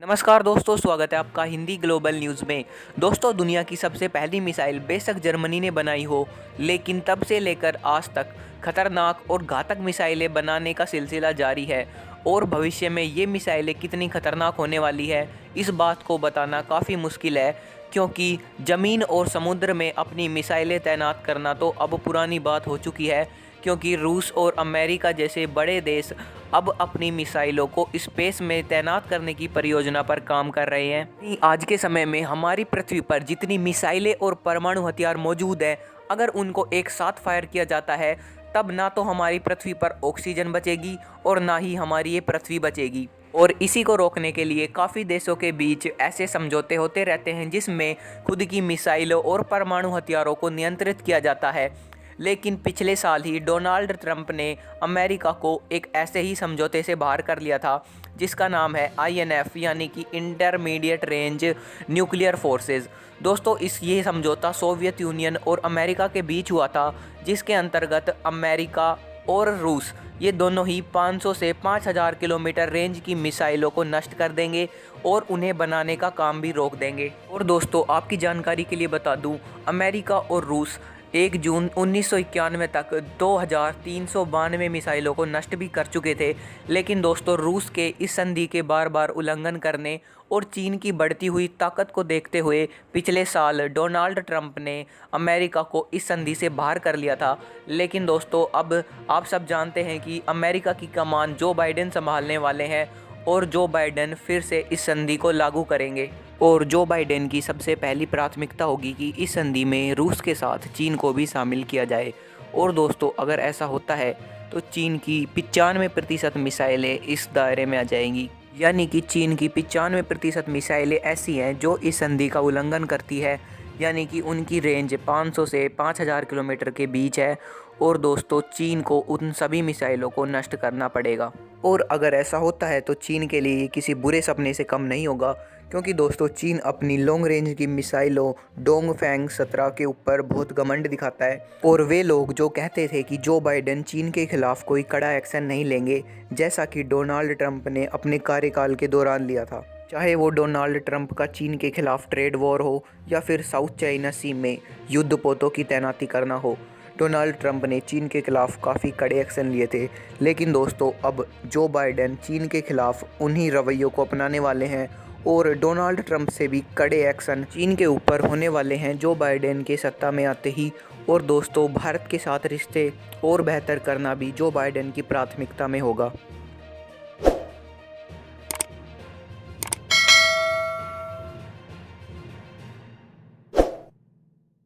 नमस्कार दोस्तों, स्वागत है आपका हिंदी ग्लोबल न्यूज़ में। दोस्तों, दुनिया की सबसे पहली मिसाइल बेशक जर्मनी ने बनाई हो, लेकिन तब से लेकर आज तक खतरनाक और घातक मिसाइलें बनाने का सिलसिला जारी है। और भविष्य में ये मिसाइलें कितनी खतरनाक होने वाली है, इस बात को बताना काफ़ी मुश्किल है, क्योंकि ज़मीन और समुद्र में अपनी मिसाइलें तैनात करना तो अब पुरानी बात हो चुकी है। क्योंकि रूस और अमेरिका जैसे बड़े देश अब अपनी मिसाइलों को स्पेस में तैनात करने की परियोजना पर काम कर रहे हैं। आज के समय में हमारी पृथ्वी पर जितनी मिसाइलें और परमाणु हथियार मौजूद हैं, अगर उनको एक साथ फायर किया जाता है, तब ना तो हमारी पृथ्वी पर ऑक्सीजन बचेगी और ना ही हमारी ये पृथ्वी बचेगी। और इसी को रोकने के लिए काफ़ी देशों के बीच ऐसे समझौते होते रहते हैं, जिसमें खुद की मिसाइलों और परमाणु हथियारों को नियंत्रित किया जाता है। लेकिन पिछले साल ही डोनाल्ड ट्रंप ने अमेरिका को एक ऐसे ही समझौते से बाहर कर लिया था, जिसका नाम है INF, यानी कि इंटरमीडिएट रेंज न्यूक्लियर फोर्सेस। दोस्तों, ये समझौता सोवियत यूनियन और अमेरिका के बीच हुआ था, जिसके अंतर्गत अमेरिका और रूस ये दोनों ही 500 से 5000 किलोमीटर रेंज की मिसाइलों को नष्ट कर देंगे और उन्हें बनाने का काम भी रोक देंगे। और दोस्तों, आपकी जानकारी के लिए बता दूं, अमेरिका और रूस 1 जून 1991 तक 2392 मिसाइलों को नष्ट भी कर चुके थे। लेकिन दोस्तों, रूस के इस संधि के बार बार उल्लंघन करने और चीन की बढ़ती हुई ताकत को देखते हुए पिछले साल डोनाल्ड ट्रंप ने अमेरिका को इस संधि से बाहर कर लिया था। लेकिन दोस्तों, अब आप सब जानते हैं कि अमेरिका की कमान जो बाइडेन संभालने वाले हैं और जो बाइडेन फिर से इस संधि को लागू करेंगे। और जो बाइडेन की सबसे पहली प्राथमिकता होगी कि इस संधि में रूस के साथ चीन को भी शामिल किया जाए। और दोस्तों, अगर ऐसा होता है तो चीन की 95% मिसाइलें इस दायरे में आ जाएंगी। यानी कि चीन की 95% मिसाइलें ऐसी हैं जो इस संधि का उल्लंघन करती है, यानी कि उनकी रेंज 500 से 5000 किलोमीटर के बीच है। और दोस्तों, चीन को उन सभी मिसाइलों को नष्ट करना पड़ेगा। और अगर ऐसा होता है तो चीन के लिए किसी बुरे सपने से कम नहीं होगा, क्योंकि दोस्तों, चीन अपनी लॉन्ग रेंज की मिसाइलों डोंगफैंग 17 के ऊपर बहुत घमंड दिखाता है। और वे लोग जो कहते थे कि जो बाइडेन चीन के खिलाफ कोई कड़ा एक्शन नहीं लेंगे, जैसा कि डोनाल्ड ट्रंप ने अपने कार्यकाल के दौरान लिया था, चाहे वो डोनाल्ड ट्रंप का चीन के खिलाफ ट्रेड वॉर हो या फिर साउथ चाइना सी में युद्धपोतों की तैनाती करना हो, डोनाल्ड ट्रंप ने चीन के खिलाफ काफ़ी कड़े एक्शन लिए थे। लेकिन दोस्तों, अब जो बाइडेन चीन के खिलाफ उन्हीं रवैयों को अपनाने वाले हैं और डोनाल्ड ट्रंप से भी कड़े एक्शन चीन के ऊपर होने वाले हैं जो बाइडेन के सत्ता में आते ही। और दोस्तों, भारत के साथ रिश्ते और बेहतर करना भी जो बाइडेन की प्राथमिकता में होगा।